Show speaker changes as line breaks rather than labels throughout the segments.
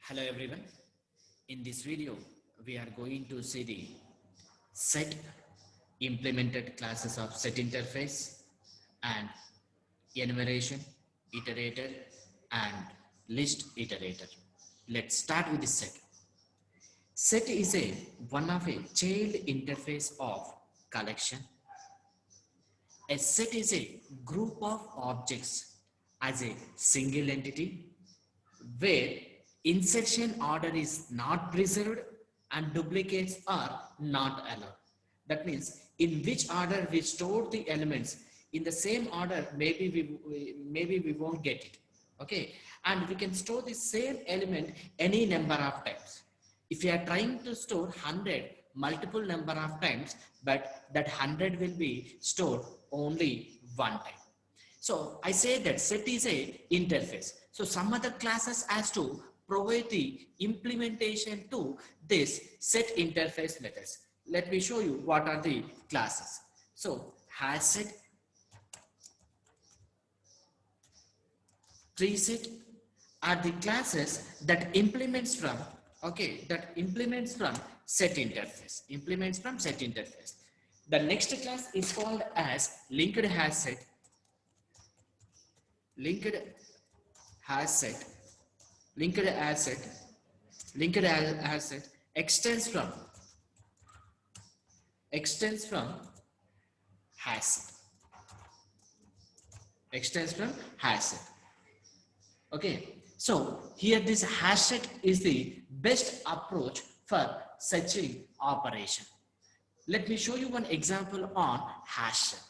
Hello everyone. In this video, we are going to see the set implemented classes of set interface and enumeration, iterator and list iterator. Let's start with the set. Set is one of a child interface of collection. A set is a group of objects as a single entity where insertion order is not preserved and duplicates are not allowed. That means in which order we store the elements in the same order, maybe we won't get it. Okay, and we can store the same element any number of times. If you are trying to store 100 multiple number of times, but that 100 will be stored only one time. So I say that set is a interface. So some other classes has to provide the implementation to this set interface methods. Let me show you what are the classes. So hash set, tree set are the classes that implements from set interface. The next class is called as linked hash set. Linked asset extends from hash set. Okay, so here this hash set is the best approach for searching operation. Let me show you one example on hash set.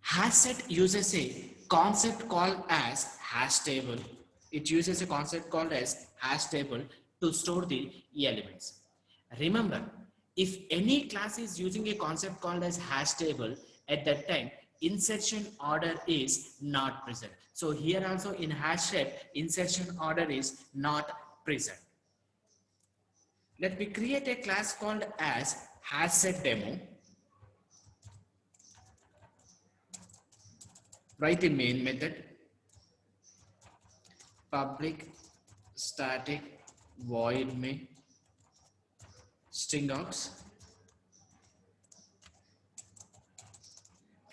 Hash set uses a concept called as hash table. It uses a concept called as hash table to store the elements. Remember, if any class is using a concept called as hash table, at that time insertion order is not present. So here also in hash set, insertion order is not present. Let me create a class called as hash set demo. Write the main method, public static void main string docs.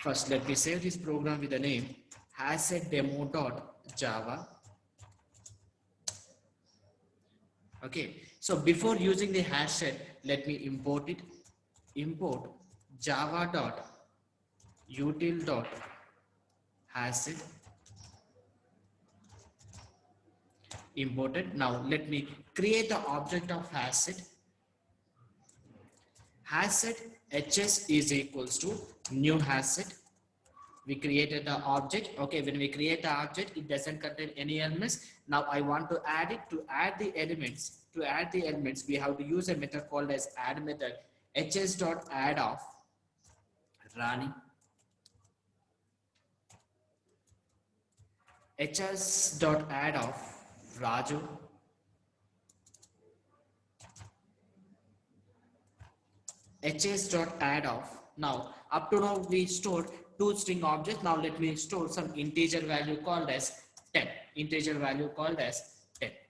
First, let me save this program with the name hashsetdemo.java. Okay, so before using the hash set, let me import it. Import java.util.hashset. Imported. Now let me create the object of hashset. Hashset hs is equals to new hashset. We created the object. Okay, when we create the object, it doesn't contain any elements. Now I want to add it. To add the elements, we have to use a method called as add method. hs.add of Rani, hs.add of Raju, hs.add of. Now up to now we stored two string objects. Now let me store some integer value called as 10.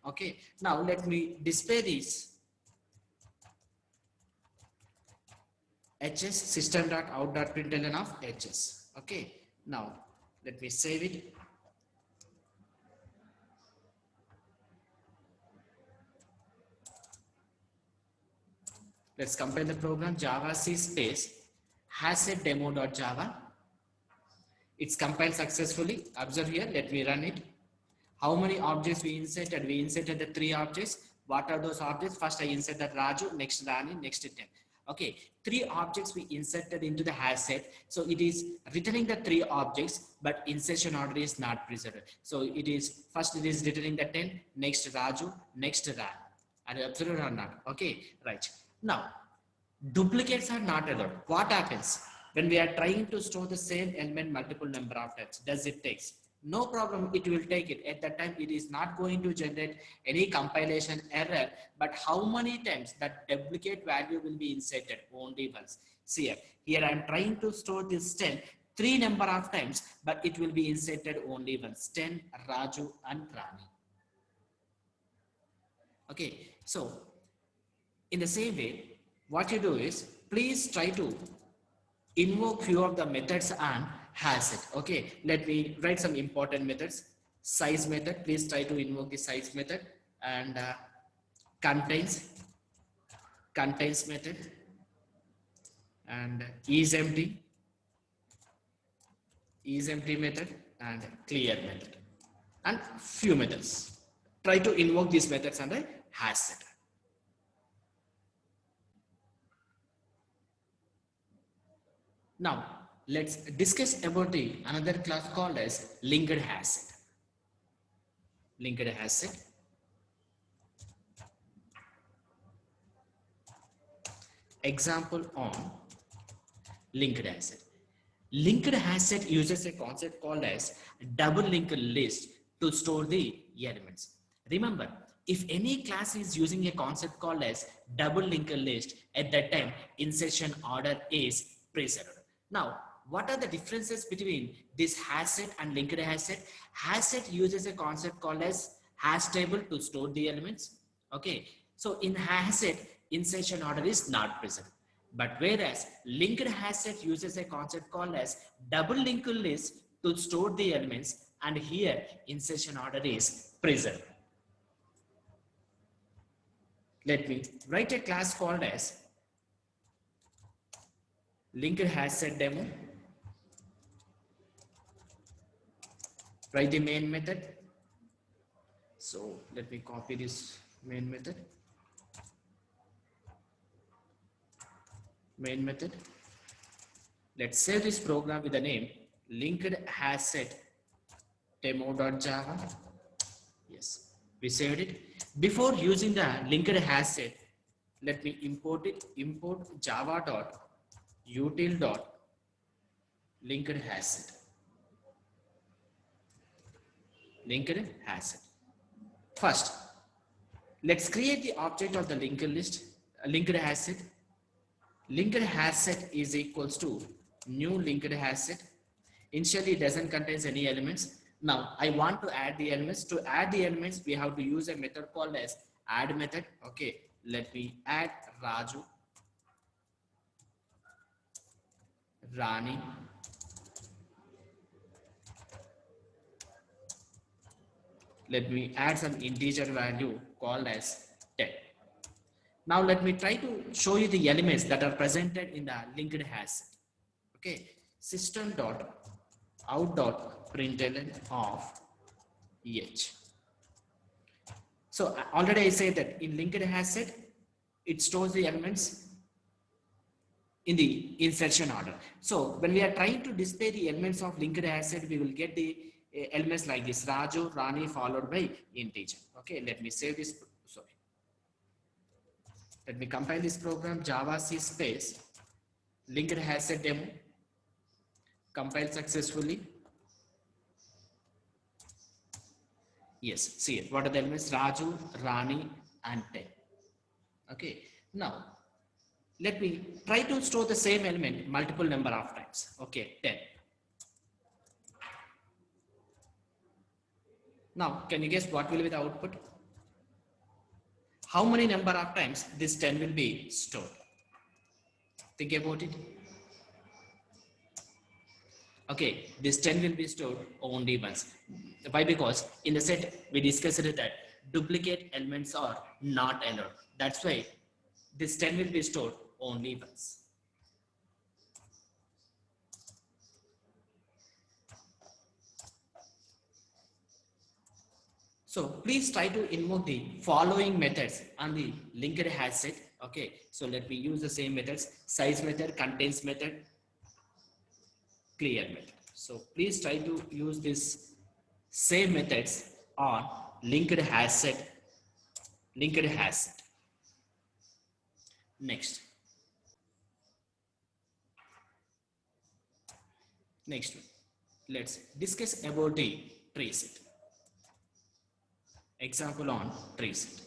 Okay, now let me display this hs system.out.println of hs. Okay, now let me save it. Let's compile the program. Java C space hashsetdemo.java. It's compiled successfully. Observe here. Let me run it. How many objects we inserted? We inserted the 3 objects. What are those objects? First I inserted Raju, next Rani, next 10. Okay, 3 objects we inserted into the hash set. So it is returning the 3 objects, but insertion order is not preserved. So it is first it is returning the 10, next Raju, next Rani. And observe or not? Okay, right. Now, duplicates are not allowed. What happens when we are trying to store the same element multiple number of times? Does it takes? No problem, it will take it. At that time, it is not going to generate any compilation error, but how many times that duplicate value will be inserted? Only once. See here I am trying to store this 10, three number of times, but it will be inserted only once. 10, Raju and Rani. Okay, so in the same way, what you do is, please try to invoke few of the methods and has it. Okay, let me write some important methods. Size method, please try to invoke the size method, and contains method, and is empty method, and clear method, and few methods. Try to invoke these methods under has set. Now let's discuss about the another class called as linked has set. Linked has set. Example on linked has set. Linked has set uses a concept called as double linked list to store the elements. Remember, if any class is using a concept called as double linked list, at that time insertion order is preserved. Now, what are the differences between this hash set and linked hash set? Hash set uses a concept called as hash table to store the elements. Okay, so in hash set, insertion order is not present. But whereas linked hash set uses a concept called as double linked list to store the elements, and here insertion order is present. Let me write a class called as linked hash set demo. Write the main method. So let me copy this main method. Main method. Let's save this program with the name linked hash set demo.java. Yes, we saved it. Before using the linked hash set, let me import it. Import java.util.linked hash set. Linked hash set. First, let's create the object of the linked list, linked hash set. Linked hash set is equals to new linked hash set. Initially, it doesn't contain any elements. Now, I want to add the elements. To add the elements, we have to use a method called as add method. Okay, let me add Raju, Rani, let me add some integer value called as 10. Now let me try to show you the elements that are presented in the linked hash set. Okay, system.out.println of EH. So already I said that in linked hash set, it stores the elements in the insertion order. So when we are trying to display the elements of linked hash set, we will get the elements like this: Raju, Rani, followed by integer. Okay, let me save this. Sorry. Let me compile this program. Java C space linked hash set demo. Compile successfully. Yes, see it. What are the elements? Raju, Rani, and 10. Okay, now let me try to store the same element multiple number of times. Okay, 10. Now, can you guess what will be the output? How many number of times this 10 will be stored? Think about it. Okay, this 10 will be stored only once. Why? Because in the set we discussed that duplicate elements are not allowed. That's why this 10 will be stored only once. So please try to invoke the following methods on the linked hash set. Okay, so let me use the same methods: size method, contains method, clear method. So please try to use this same methods on linked hash set. Linked hash set. Next one. Let's discuss about the tree set. Example on tree set.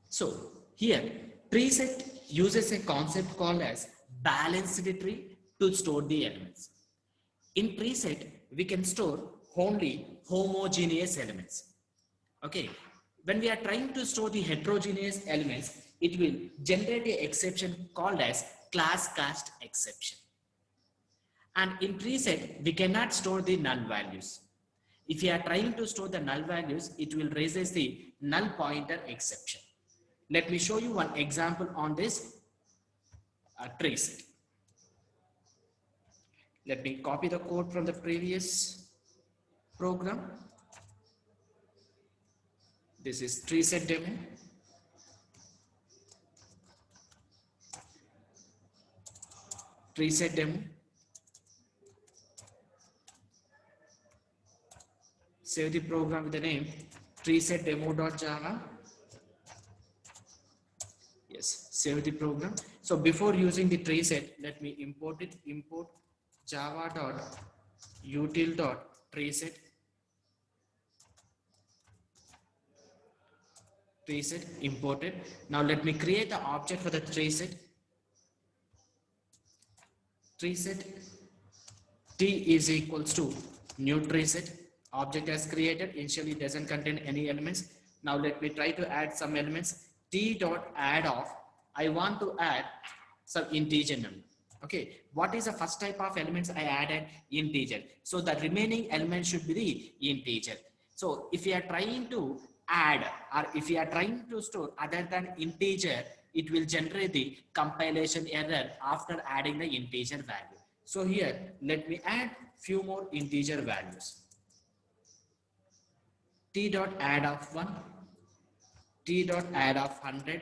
So here tree set uses a concept called as balanced tree to store the elements. In tree set, we can store only homogeneous elements. Okay. When we are trying to store the heterogeneous elements, it will generate an exception called as class cast exception. And in tree set, we cannot store the null values. If you are trying to store the null values, it will raises the null pointer exception. Let me show you one example on this tree set. Let me copy the code from the previous program. This is tree set demo. Tree set demo. Save the program with the name treesetdemo.java. Yes, save the program. So before using the tree set, let me import it. Import java.util.treeset. Tree set imported. Now let me create the object for the tree set. Tree set t is equals to new tree set. Object as created. Initially it doesn't contain any elements. Now let me try to add some elements. T dot add of. I want to add some integer number. Okay, what is the first type of elements I added? Integer. So the remaining element should be the integer. So if you are trying to add or if you are trying to store other than integer, it will generate the compilation error after adding the integer value. So here let me add few more integer values. T dot add of 1, T dot add of 100,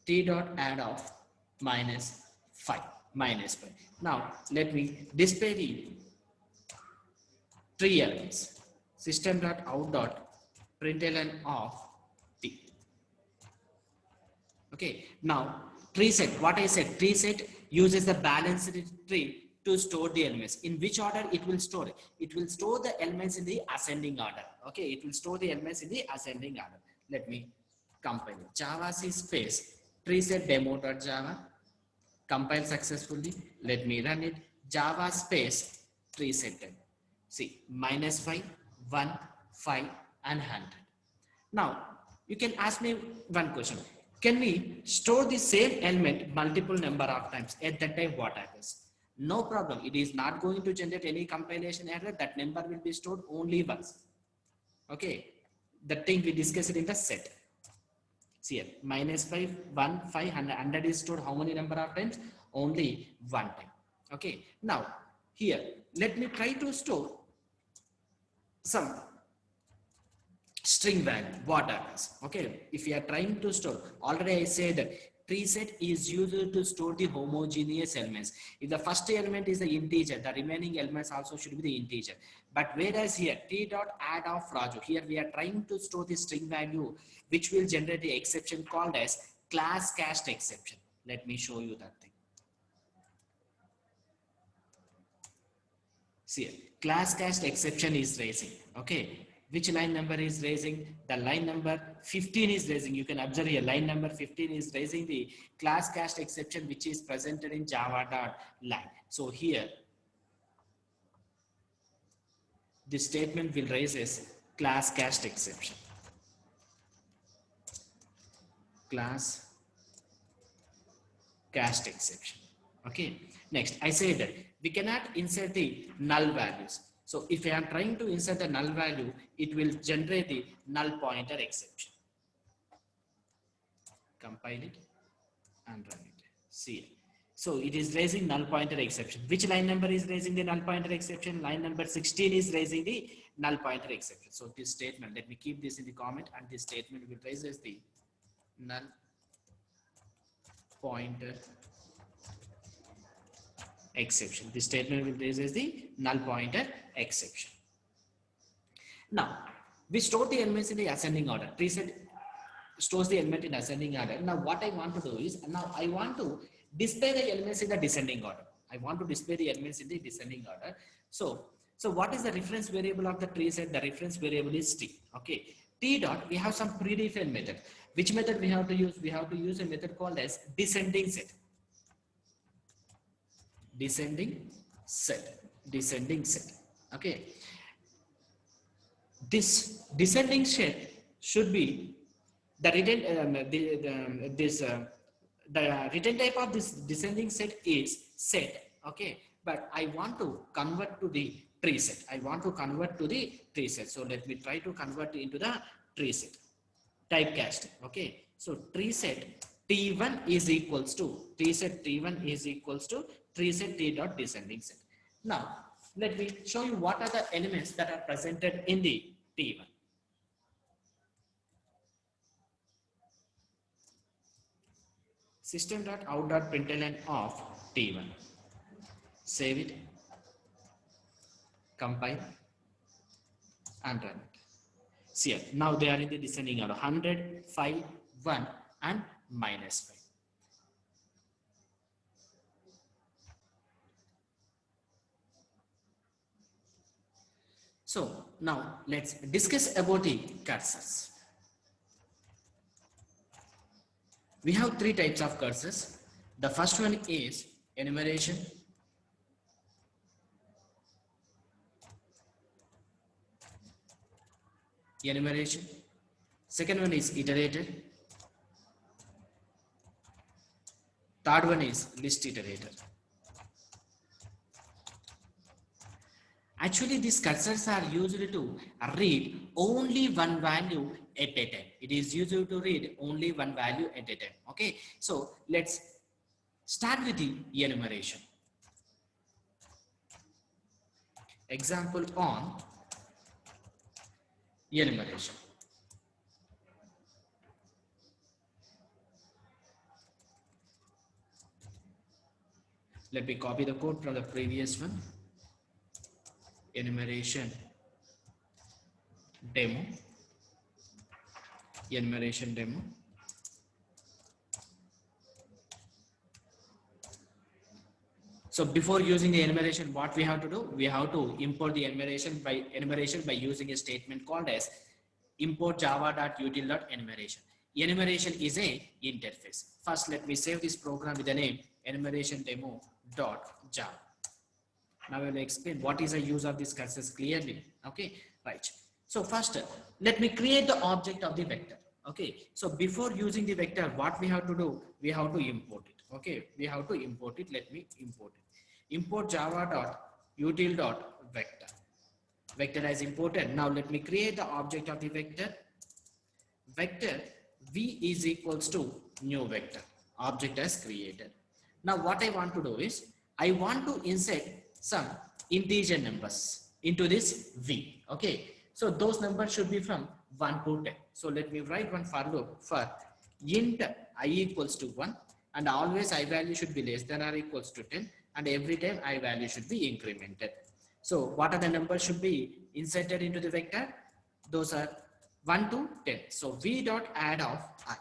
T dot add of minus 5. Now let me display the three elements. System.out.println of t. Okay, now tree set, what I said, tree set uses the balanced tree to store the elements. In which order it will store? It will store the elements in the ascending order. Okay, it will store the elements in the ascending order. Let me compile it. Java C space tree set demo.java. Compile successfully. Let me run it. Java space tree set demo. See, -5, 1, 5, and 100. Now, you can ask me one question. Can we store the same element multiple number of times? At that time, what happens? No problem. It is not going to generate any compilation error. That number will be stored only once. Okay. The thing we discussed in the set. See here, -5, 1, 5, 100 is stored how many number of times? Only one time. Okay. Now, here, let me try to store some string value. What happens? Okay. If you are trying to store, already I said that tree set is used to store the homogeneous elements. If the first element is the integer, the remaining elements also should be the integer. But whereas here, t dot add of Raju, here we are trying to store the string value, which will generate the exception called as class cast exception. Let me show you that thing. See here, class cast exception is raising. Okay. Which line number is raising? The line number 15 is raising. You can observe here, line number 15 is raising the class cast exception, which is presented in java.line. So here, this statement will raise as class cast exception. Class cast exception. Okay. Next, I say that we cannot insert the null values. So if I am trying to insert the null value, it will generate the null pointer exception. Compile it and run it. See. So it is raising null pointer exception. Which line number is raising the null pointer exception? Line number 16 is raising the null pointer exception. So this statement, let me keep this in the comment, and this statement will raise as the null pointer exception. This statement will raise as the null pointer exception. Now, we store the elements in the ascending order. Tree set stores the element in ascending order. Now, what I want to do is, now I want to display the elements in the descending order. I want to display the elements in the descending order. So what is the reference variable of the tree set? The reference variable is t. Okay. T dot, we have some predefined method. Which method we have to use? We have to use a method called as descending set. Descending set. Okay. This descending set should be the return type of this descending set is set. Okay, but I want to convert to the tree set. So let me try to convert into the tree set typecast. Okay, so tree set T1 is equals to tree set T dot descending set. Now let me show you what are the elements that are presented in the T1. System.out.println of T1. Save it, compile, and run it. See here, now they are in the descending order: 100, 5, 1, and -5. So now let's discuss about the cursors. We have three types of cursors. The first one is enumeration. Second one is iterator. Third one is list iterator. Actually, these cursors are used to read only one value at a time. It is used to read only one value at a time. Okay, so let's start with the enumeration. Example on enumeration. Let me copy the code from the previous one. Enumeration demo. So before using the enumeration, what we have to do? We have to import the enumeration by using a statement called as import java.util.enumeration. Enumeration is a interface. First, let me save this program with the name enumeration demo.java. Now I will explain what is the use of these cursors clearly. Okay, right. So first, let me create the object of the vector. Okay, so before using the vector, what we have to do? We have to import it. Okay, we have to import it. Let me import it. Import java.util.vector. Vector is imported. Now let me create the object of the vector. Vector v is equals to new vector. Object is created. Now what I want to do is I want to insert some integer numbers into this v. Okay, so those numbers should be from 1 to 10. So let me write one for loop for int I equals to 1, and always I value should be less than or equals to 10, and every time I value should be incremented. So what are the numbers should be inserted into the vector? Those are 1 to 10. So v dot add of I.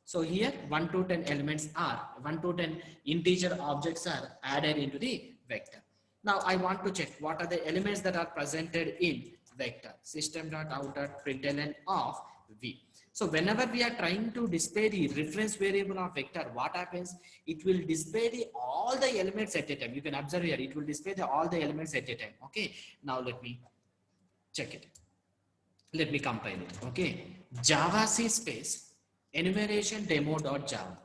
So here 1 to 10 elements are 1 to 10 integer objects are added into the vector. Now I want to check what are the elements that are presented in vector. System.out.println of v. So whenever we are trying to display the reference variable of vector, what happens? It will display all the elements at a time. You can observe here, it will display all the elements at a time. Okay. Now let me check it. Let me compile it. Okay. Java C space enumeration demo.java.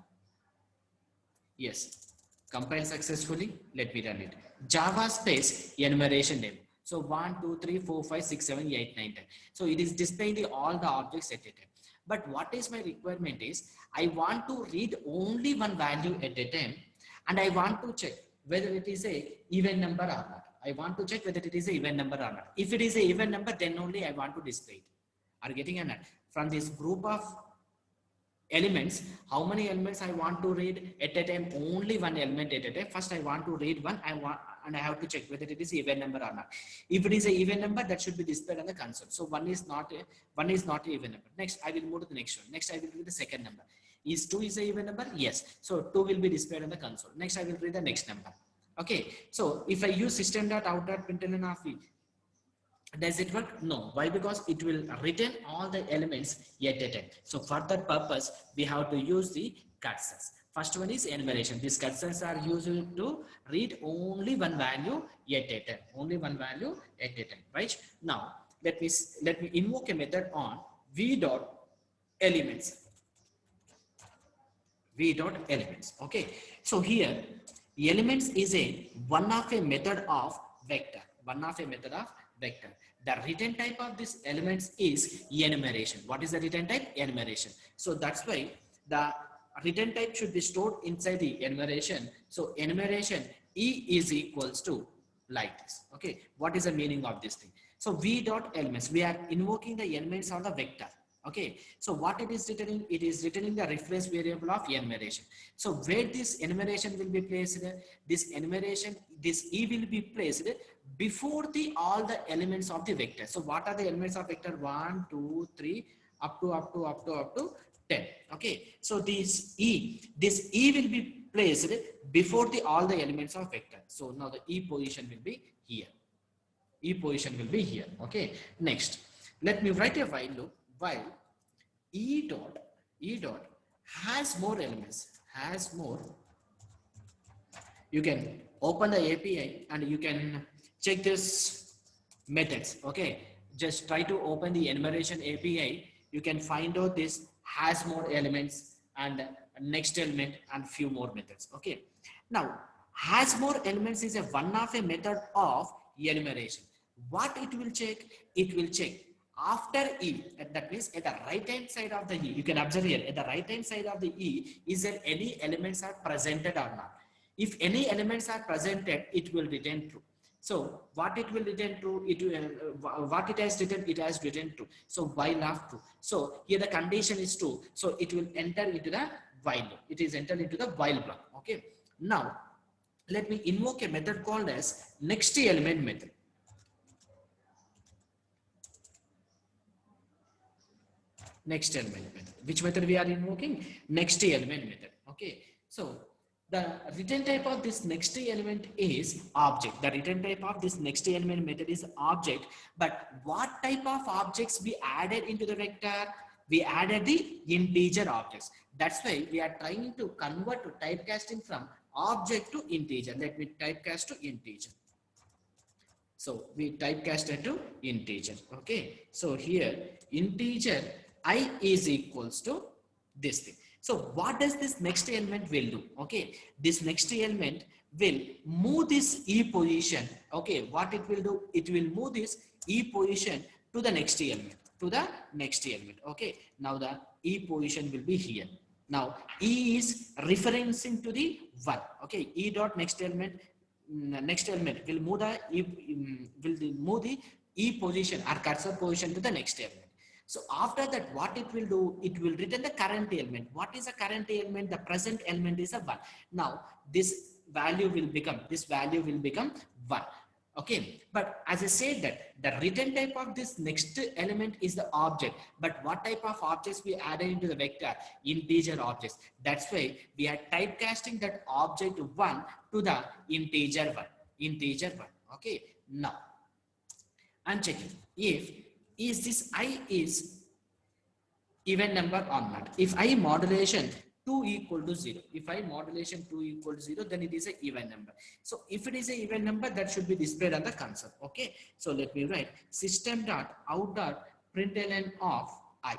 Yes. Compile successfully. Let me run it. Java space enumeration demo. So 1, 2, 3, 4, 5, 6, 7, 8, 9, 10. So it is displaying all the objects at a time. But what is my requirement is I want to read only one value at a time, and I want to check whether it is a even number or not. I want to check whether it is a even number or not. If it is a even number, then only I want to display it. Are you getting it? From this group of elements, how many elements I want to read at a time? Only one element at a time. First I want to read one, and I have to check whether it is even number or not. If it is a even number, that should be displayed on the console. So one is not a even number. Next I will move to the next one. Next I will do the second number. Is 2 is a even number? Yes. So 2 will be displayed on the console. Next, I will read the next number. Okay. So if I use system.out.println of e, does it work? No. Why? Because it will return all the elements yet a time. So for that purpose, we have to use the cursors. First one is enumeration. These cursors are used to read only one value yet a time. Only one value at a time. Right? Now let me invoke a method on v dot elements. V dot elements. Okay. So here elements is a one of a method of vector. One of a method of vector. The return type of this elements is enumeration. What is the return type? Enumeration. So that's why the return type should be stored inside the enumeration. So enumeration E is equals to like this. Okay. What is the meaning of this thing? So V dot elements, we are invoking the elements of the vector. Okay, so what it is returning? It is returning the reference variable of enumeration. So where this enumeration will be placed? This enumeration, this E will be placed before the all the elements of the vector. So what are the elements of vector? 1, 2, 3, up to 10. Okay, so this E will be placed before the all the elements of vector. So now the E position will be here. E position will be here. Okay, next, let me write a while loop. While E dot has more elements, you can open the API and you can check this methods. Okay, just try to open the enumeration API. You can find out this has more elements and next element and few more methods. Okay, now has more elements is a one of a method of enumeration. What it will check? It will check after E, that means at the right hand side of the E, you can observe here at the right hand side of the E, is there any elements are presented or not? If any elements are presented, it will return true. So what it will return true? It will, what it has written true. So while of true. So here the condition is true. So it will enter into the while loop. It is entered into the while block. Okay. Now let me invoke a method called as next element method. Next element method. Which method we are invoking? Next element method. Okay. So the return type of this next element is object. The return type of this next element method is object. But what type of objects we added into the vector? We added the integer objects. That's why we are trying to convert to typecasting from object to integer. Let me typecast to integer. So we typecasted to integer. Okay. So here integer I is equals to this thing. So what does this next element will do? Okay. This next element will move this E position. Okay. What it will do? It will move this E position to the next element. To the next element. Okay. Now the E position will be here. Now E is referencing to the 1. Okay. E dot next element will move the E position or cursor position to the next element. So after that, what it will do? It will return the current element. What is the current element? The present element is a 1. Now this value will become 1. Okay, but as I said that the return type of this next element is the object, but what type of objects we added into the vector? Integer objects. That's why we are typecasting that object 1 to the integer 1. Okay, now I'm checking if is this I is even number or not. If I modulation 2 equal to 0. If I modulation 2 equal to 0, then it is an even number. So if it is an even number, that should be displayed on the console. Okay. So let me write system.out.println of I.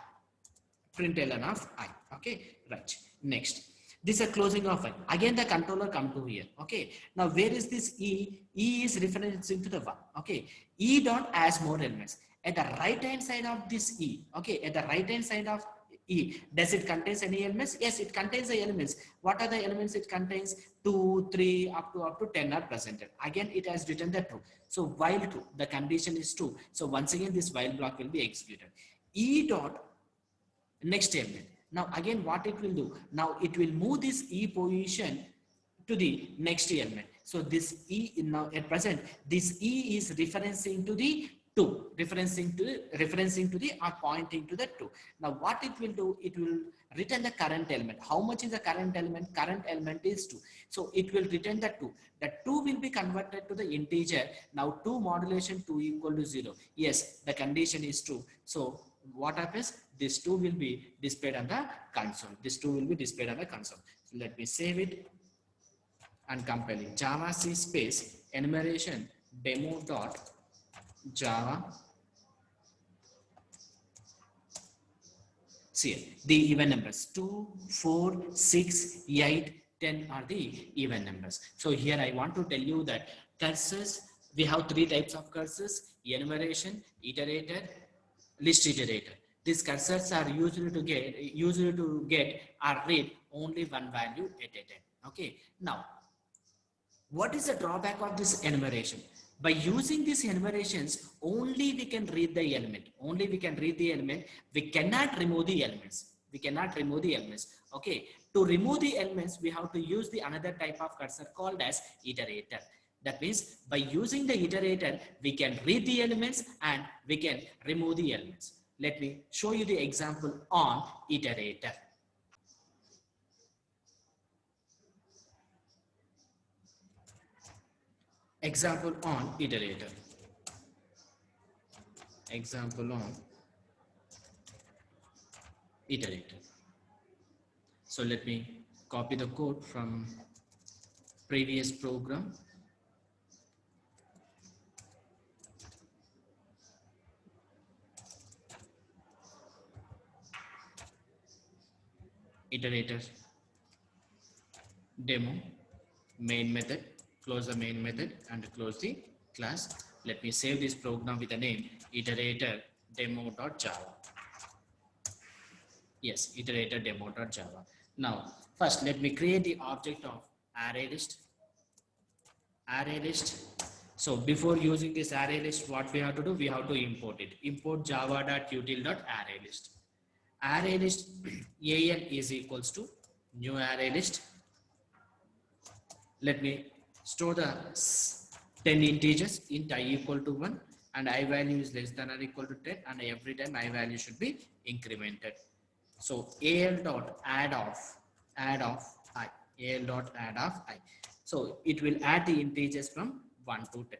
Println of I. Okay. Right. Next. This is a closing of I. Again, the controller come to here. Okay. Now, where is this E? E is referencing to the 1. Okay. E dot has more elements. At the right hand side of this E. Okay. At the right hand side of E. Does it contains any elements? Yes, it contains the elements. What are the elements it contains? 2, 3, up to 10 are presented. Again, it has written the true. So while true, the condition is true. So once again, this while block will be executed. E dot next element. Now again, what it will do? Now it will move this E position to the next element. So this E now at present, this E is referencing to the 2, referencing to the or pointing to the 2. Now what it will do, it will return the current element. How much is the current element? Current element is 2. So it will return the 2. The 2 will be converted to the integer. Now 2 modulation 2 equal to 0. Yes, the condition is true. So what happens? This 2 will be displayed on the console. This 2 will be displayed on the console. So let me save it and compile it. Java C space enumeration demo dot Java. See the even numbers 2, 4, 6, 8, 10 are the even numbers. So here I want to tell you that cursors, we have 3 types of cursors: enumeration, iterator, list iterator. These cursors are usually to get or read only one value at a time. Okay. Now, what is the drawback of this enumeration? By using these enumerations, only we can read the element. Only we can read the element. We cannot remove the elements. We cannot remove the elements. Okay. To remove the elements, we have to use the another type of cursor called as iterator. That means by using the iterator, we can read the elements and we can remove the elements. Let me show you the example on iterator. Example on iterator. Example on iterator. So let me copy the code from previous program. Iterator demo main method, close the main method and close the class. Let me save this program with the name iterator demo.java. Yes, iterator demo.java. Now, first let me create the object of array list. Array list. So before using this array list, what we have to do? We have to import it. Import java.util.arraylist. Array list AL is equals to new array list. Let me store the 10 integers. Int I equal to 1 and I value is less than or equal to 10, and every time I value should be incremented. So AL dot add of I. AL dot add of I. So it will add the integers from 1 to 10.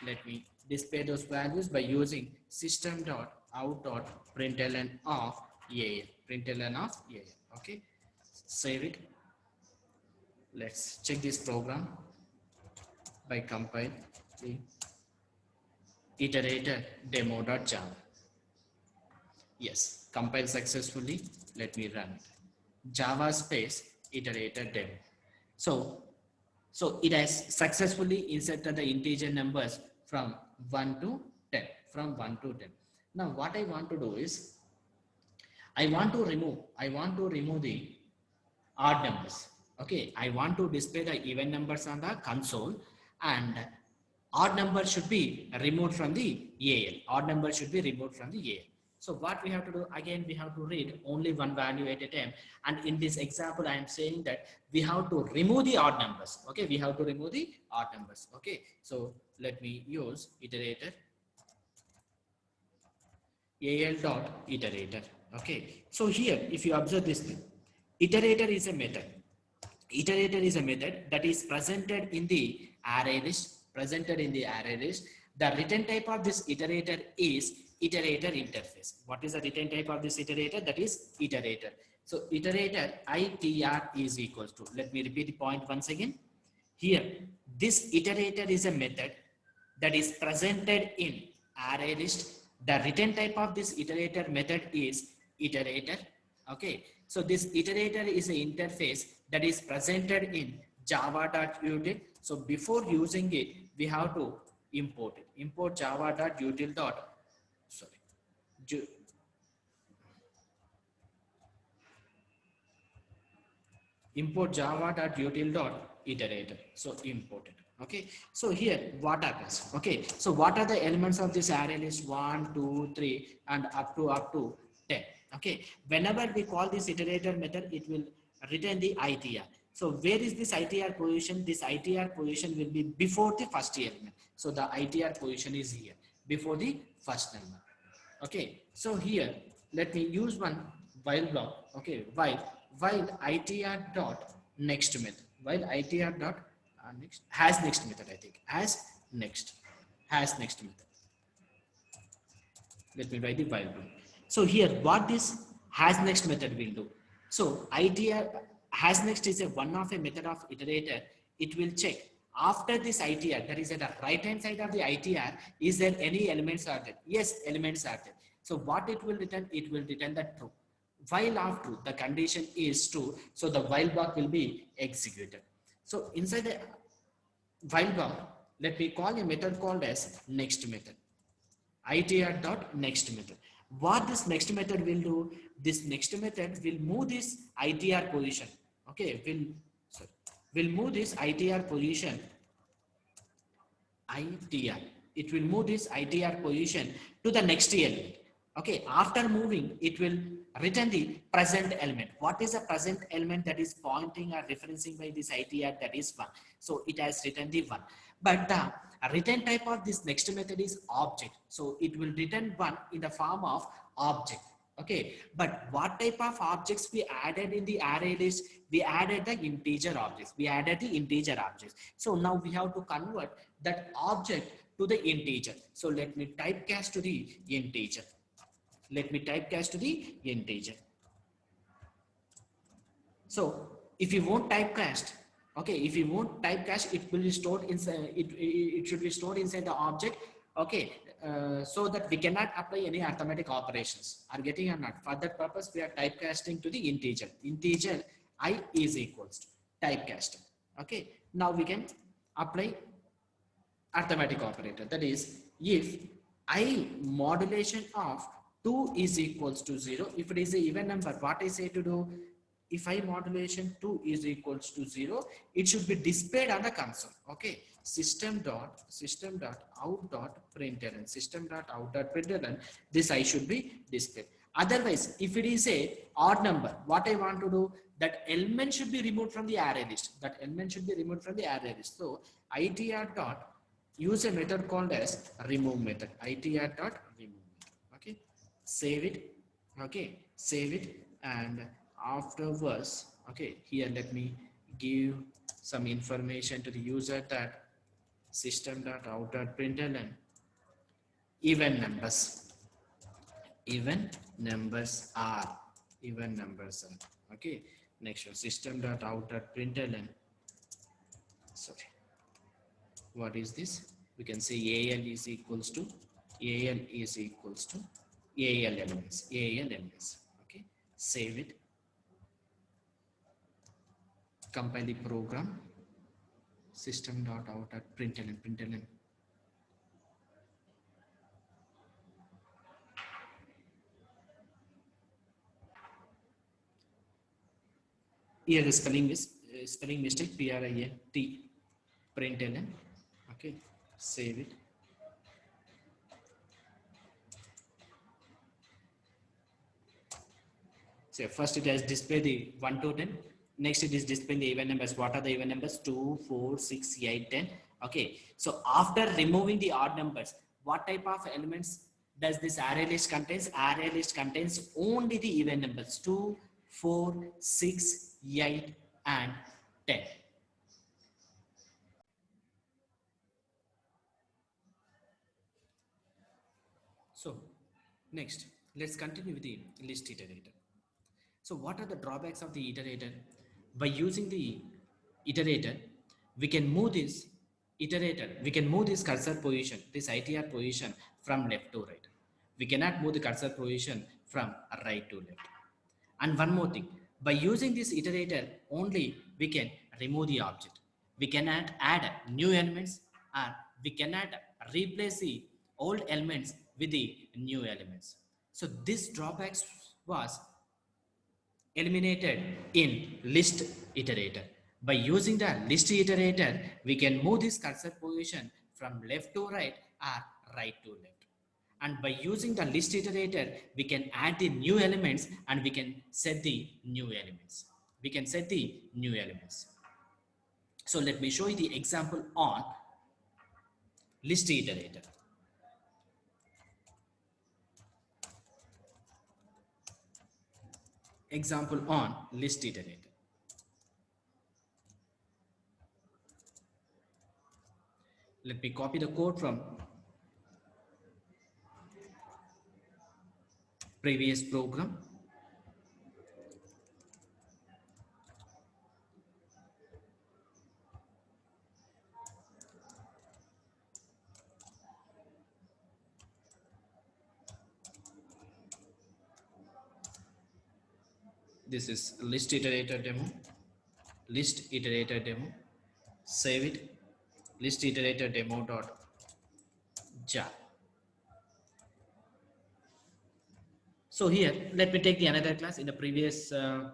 Let me display those values by using system dot out dot println of AL. Println of AL. Okay. Save it. Let's check this program by compile the iterator demo.java. Yes, compile successfully. Let me run it. Java space iterator demo. So it has successfully inserted the integer numbers from 1 to 10. From 1 to 10. Now what I want to do is I want to remove the odd numbers. Okay, I want to display the even numbers on the console, and odd number should be removed from the AL. Odd number should be removed from the AL. So what we have to do, again, we have to read only one value at a time. And in this example, I am saying that we have to remove the odd numbers. Okay, we have to remove the odd numbers. Okay, so let me use iterator AL dot iterator. Okay, so here, if you observe this thing, iterator is a method. Iterator is a method that is presented in the array list. The return type of this iterator is iterator interface. What is the return type of this iterator? That is iterator. So iterator ITR is equals to, let me repeat the point once again. Here, this iterator is a method that is presented in array list. The return type of this iterator method is iterator. Okay. So this iterator is an interface that is presented in java.util. So before using it, we have to import it. Import java.util. Import java.util.iterator. So import it. Okay. So here what happens? Okay. So what are the elements of this array list? 1, 2, 3, and up to 10. Okay. Whenever we call this iterator method, it will return the ITR. So where is this ITR position? This ITR position will be before the first element. So the ITR position is here. before the first number. Okay, so here let me use one while block. Okay, while itr dot next method, while itr dot next has next method, I think has next method. Let me write the while block. So here what this has next method will do. So itr has next is a one of a method of iterator. It will check after this itr, that is at the right hand side of the itr, is there any elements are there? Yes, elements are there. So what it will return? It will return the true. While of true, the condition is true, so the while block will be executed. So inside the while block, let me call a method called as next method, itr dot next method. What this next method will do? This next method will move this itr position. Okay, will move this itr position. itr It will move this itr position to the next element. Okay, after moving, it will return the present element. What is the present element that is pointing or referencing by this itr? That is 1. So it has written the 1. But the return type of this next method is object. So it will return 1 in the form of object. Okay, but what type of objects we added in the array list? We added the integer objects. We added the integer objects. So now we have to convert that object to the integer. So let me typecast to the integer. Let me typecast to the integer. So if you won't typecast, okay, if you won't typecast, it will be stored inside. It should be stored inside the object. Okay, so that we cannot apply any arithmetic operations. Are getting or not? For that purpose, we are typecasting to the integer. Integer I is equals to typecasting. Okay, now we can apply arithmetic operator. That is, if I modulation of 2 is equals to 0, if it is an even number, what I say to do? If I modulation 2 is equals to 0, it should be displayed on the console. Okay, system dot out dot println, system dot out dot println, this I should be displayed. Otherwise, if it is a odd number, what I want to do? That element should be removed from the array list. That element should be removed from the array list. So itr dot use a method called as remove method. itr dot remove method. Okay, save it. Okay, save it, and afterwards, okay, here let me give some information to the user that system.out.println even numbers are okay. Next one, system.out.println, sorry, what is this? We can say al is equals to al elements. Okay, save it, compile the program, system.out.println. Here the spelling is spelling mistake, print println. Okay, save it. So first it has displayed the 1 to 10. Next it is displaying the even numbers. What are the even numbers? 2, 4, 6, 8, 10. Okay. So after removing the odd numbers, what type of elements does this array list contains? Array list contains only the even numbers 2, 4, 6, 8, and 10. So next, let's continue with the list iterator. So what are the drawbacks of the iterator? By using the iterator, we can move this cursor position, this itr position, from left to right. We cannot move the cursor position from right to left. And one more thing, by using this iterator only, we can remove the object. We cannot add new elements, or we cannot replace the old elements with the new elements. So this drawbacks was eliminated in list iterator. By using the list iterator, we can move this cursor position from left to right or right to left. And by using the list iterator, we can add the new elements and we can set the new elements. So let me show you the example on list iterator. example on list iterator. Let me copy the code from previous program. This is list iterator demo. List iterator demo. Save it. List iterator demo dot jar. So here, let me take the another class. In the previous the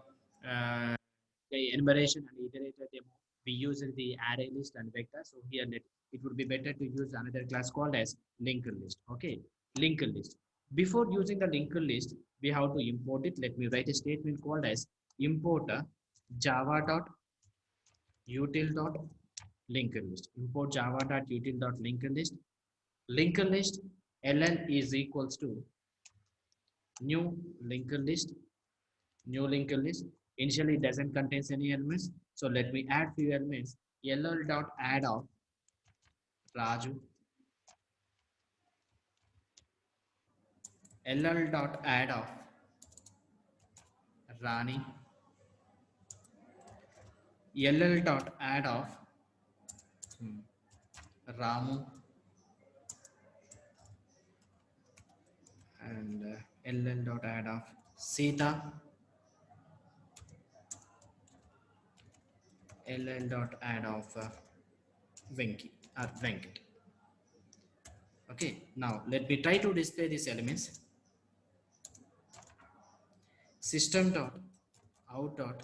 enumeration and iterator demo, we use the array list and vector. So here, it would be better to use another class called as linked list. Okay, linked list. Before using the linked list, we have to import it. Let me write a statement called as import java dot util dot linked list. Import java dot util dot linked list. Linked list ln is equals to new linked list. New linked list. Initially it doesn't contain any elements, so let me add few elements. ll dot add of Raju, ll dot add of Rani, ll dot add of Ramu, and ll dot add of Sita, ll dot add of Venki or Venkat. Okay, now let me try to display these elements. System dot out dot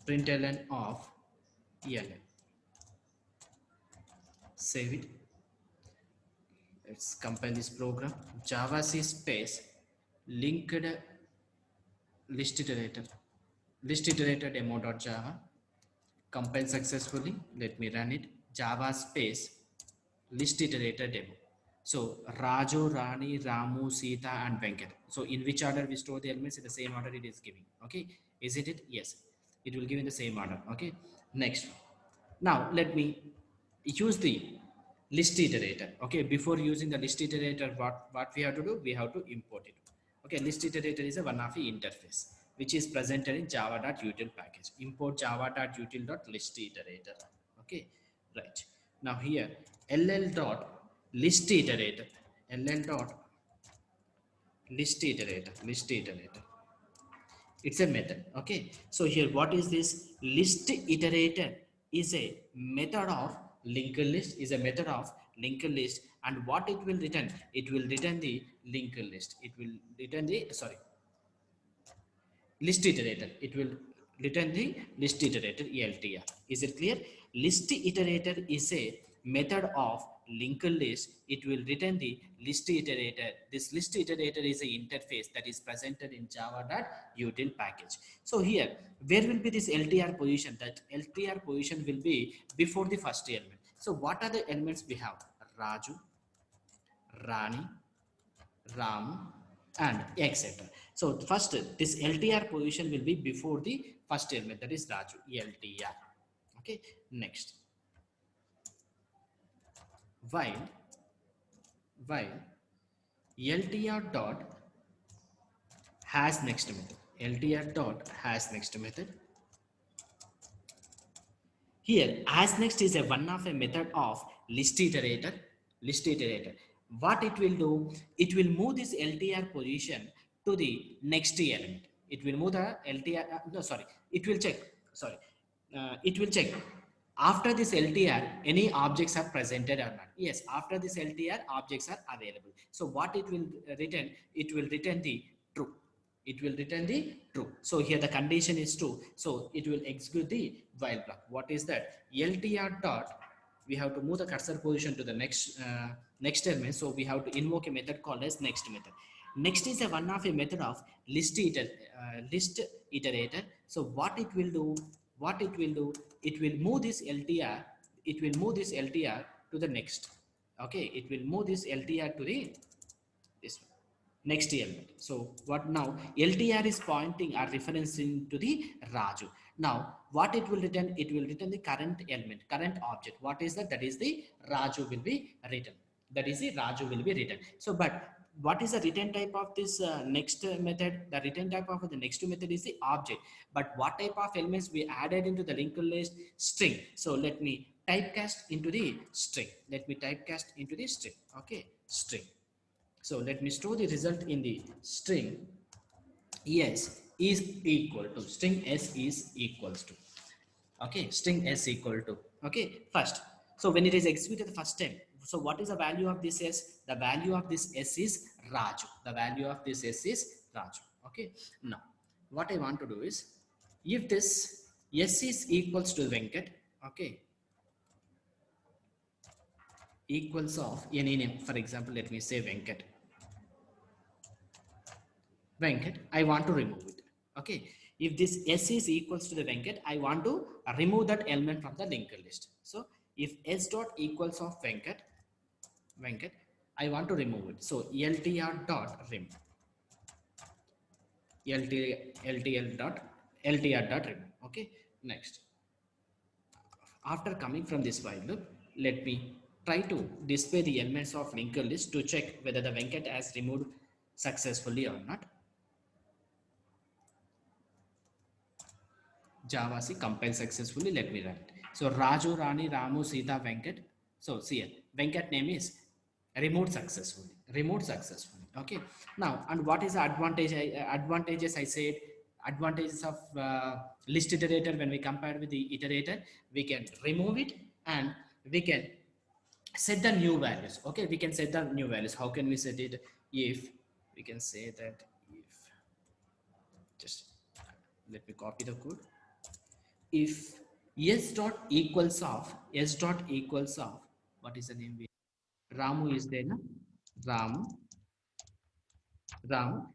println of ll. Save it. Let's compile this program. Java C space linked list iterator. List iterator demo.java. Compile successfully. Let me run it. Java space list iterator demo. So Raju, Rani, Ramu, Sita, and Venkat. So in which order we store the elements? In the same order it is giving. Okay. Is it? Yes. It will give in the same order. Okay. Next. Now let me use the list iterator. Okay, before using the list iterator, what we have to do? We have to import it. Okay, list iterator is a one of the interface which is presented in java.util package. Import java.util.list iterator. Okay, right. Now here ll dot list iterator, ll dot list iterator, it's a method. Okay, so here what is this? List iterator is a method of linked list, is a method of linked list, and what it will return? It will return the linked list. It will return the list iterator. It will return the list iterator LTR. Is it clear? List iterator is a method of linked list. It will return the list iterator. This list iterator is an interface that is presented in java.util package. So here, where will be this LTR position? That LTR position will be before the first element. So what are the elements we have? Raju, Rani, Ram, and etc. So first, this LTR position will be before the first element, that is Raju, LTR. Okay, next. While LTR dot has next method. LTR dot has next method. Here, as next is a one of a method of list iterator. List iterator. What it will do? It will move this LTR position to the next element. It will move the LTR. No, sorry. It will check. Sorry. It will check. After this LTR, any objects are presented or not? Yes. After this LTR, objects are available. So what it will return? It will return the true. It will return the true. So here the condition is true. So it will execute the while block. What is that? LTR dot. We have to move the cursor position to the next element. So we have to invoke a method called as next method. Next is a one of a method of list iterator. So what it will do? What it will do? It will move this LTR. It will move this LTR to the next. Okay. It will move this LTR to the this one. next element. So what now? LTR is pointing or referencing to the Raju. Now what it will return? It will return the current element, current object. What is that? That is the Raju will be written. That is the Raju will be written. So but what is the return type of this next method? The return type of the next method is the object. But what type of elements we added into the linked list? String. So let me typecast into the string. Let me typecast into the string. Okay, string. So let me store the result in the string s is equal to, string s is equals to, okay, string s equal to, okay, first. So when it is executed the first time, so what is the value of this s? The value of this s is Raju. The value of this s is Raju. Okay. Now what I want to do is, if this s is equals to Venkat, okay, equals of any name, for example, let me say Venkat, I want to remove it. Okay. If this S is equals to the Venkat, I want to remove that element from the linked list. So if S dot equals of Venkat, I want to remove it. So LTR dot remove. LTR dot remove. Okay. Next. After coming from this while loop, let me try to display the elements of linked list to check whether the Venkat has removed successfully or not. Java C compile successfully. Let me run it. So Raju, Rani, Ramu, Sita, Venkat. So see here, Venkat name is removed successfully. Removed successfully. Okay. Now, and what is the advantage? Advantages I said. Advantages of list iterator when we compare with the iterator, we can remove it and we can set the new values. Okay, we can set the new values. How can we set it? If we can say that, if just let me copy the code. If s dot equals of what is the name? Ramu is there, na? Ramu.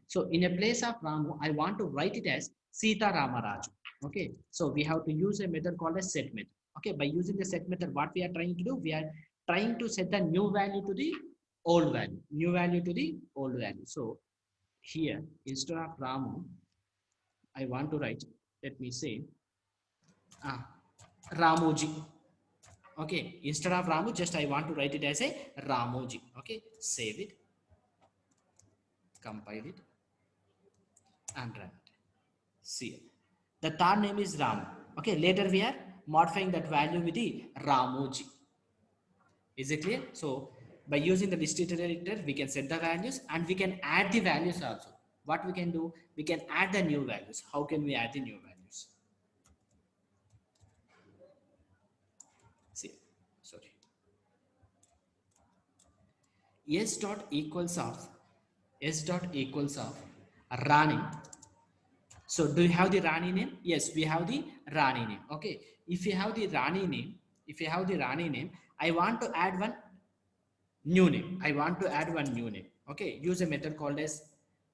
So in a place of Ramu, I want to write it as Sita Ramaraju. Okay. So we have to use a method called a set method. Okay. By using the set method, what we are trying to do, we are trying to set the new value to the old value. New value to the old value. So here, instead of Ramu, I want to write, let me say, Ramuji. Okay, instead of Ramu, just I want to write it as a Ramoji. Okay, save it, compile it, and run it. See, the third name is Ram. Okay, later we are modifying that value with the Ramoji. Is it clear? So by using the list iterator, we can set the values and we can add the values also. What we can do, we can add the new values. How can we add the new values? See, sorry. S dot equals of Rani. So do you have the Rani name? Yes, we have the Rani name. Okay. If you have the Rani name, I want to add one new name. I want to add one new name. Okay. Use a method called as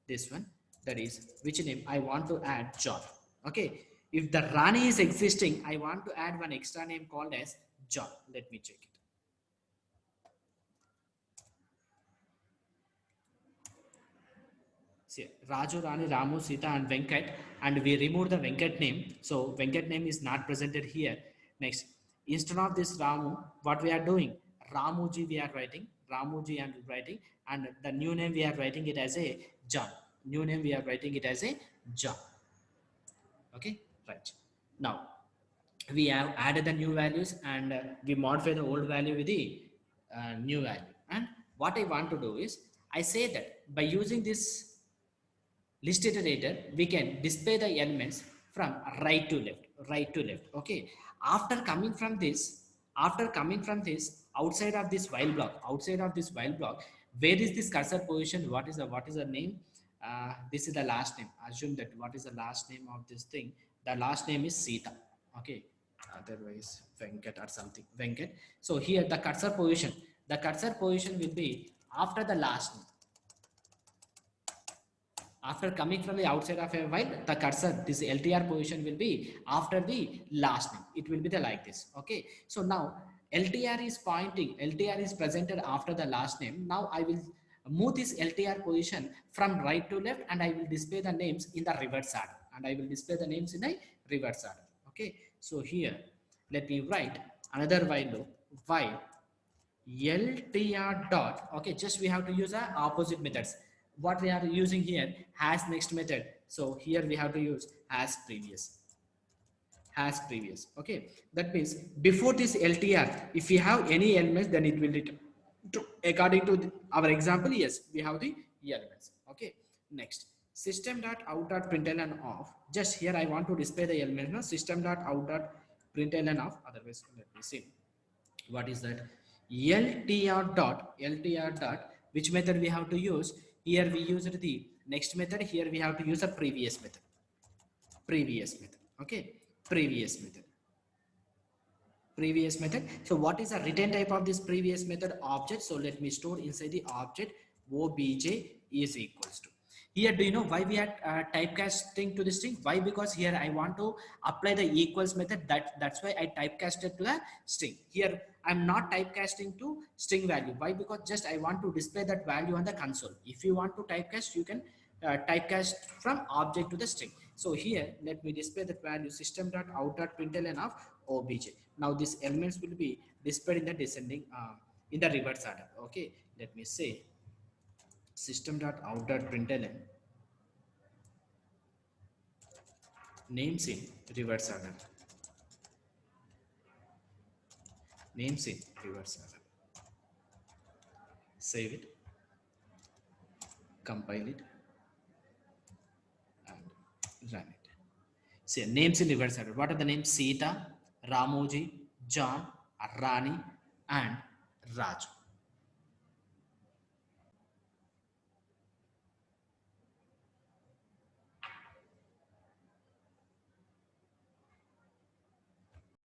this one. That is which name I want to add John. Okay. If the Rani is existing, I want to add one extra name called as John. Let me check it. See, Raju, Rani, Ramu, Sita, and Venkat, and we remove the Venkat name. So Venkat name is not presented here. Next, instead of this Ramu, what we are doing? Ramuji we are writing, Ramuji and writing, and the new name we are writing it as a John. New name we are writing it as a John. Okay, right. Now we have added the new values and we modify the old value with the new value. And what I want to do is, I say that by using this list iterator, we can display the elements from right to left. Okay. After coming from this, outside of this while block, where is this cursor position? What is the name? This is the last name. Assume that what is the last name of this thing? The last name is Sita. Okay. Otherwise Venkat or something, Venkat. So here the cursor position will be after the last name. After coming from the outside of a while, the cursor, this LTR position will be after the last name. It will be the like this. Okay. So now LTR is presented after the last name. Now I will move this LTR position from right to left, and I will display the names in the reverse order. And I will display the names in a reverse order. Okay. So here, let me write another while loop, while LTR dot. Okay, just we have to use our opposite methods. What we are using here, has next method. So here we have to use has previous. Has previous. Okay, that means before this LTR, if we have any elements, then it will return true. According to our example, yes, we have the elements. Okay, next system dot out dot println off. Just here I want to display the elements. No? System dot out dot println off. Otherwise, let me see what is that. LTR dot, which method we have to use? Here we use the next method. Here we have to use a previous method. Previous method. Okay, previous method. Previous method. So what is the return type of this previous method? Object. So let me store inside the object obj is equals to. Here, do you know why we are typecasting to the string? Why? Because here I want to apply the equals method. That's why I typecasted to the string. Here I'm not typecasting to string value. Why? Because just I want to display that value on the console. If you want to typecast, you can typecast from object to the string. So here, let me display that value system.out.println of obj. Now these elements will be displayed in the descending, in the reverse order. Okay, let me say system.out.println names in reverse order. Names in reverse order. Save it, compile it, and run it. See, names in reverse order. What are the names? Sita, Ramoji, John, Rani, and Raju.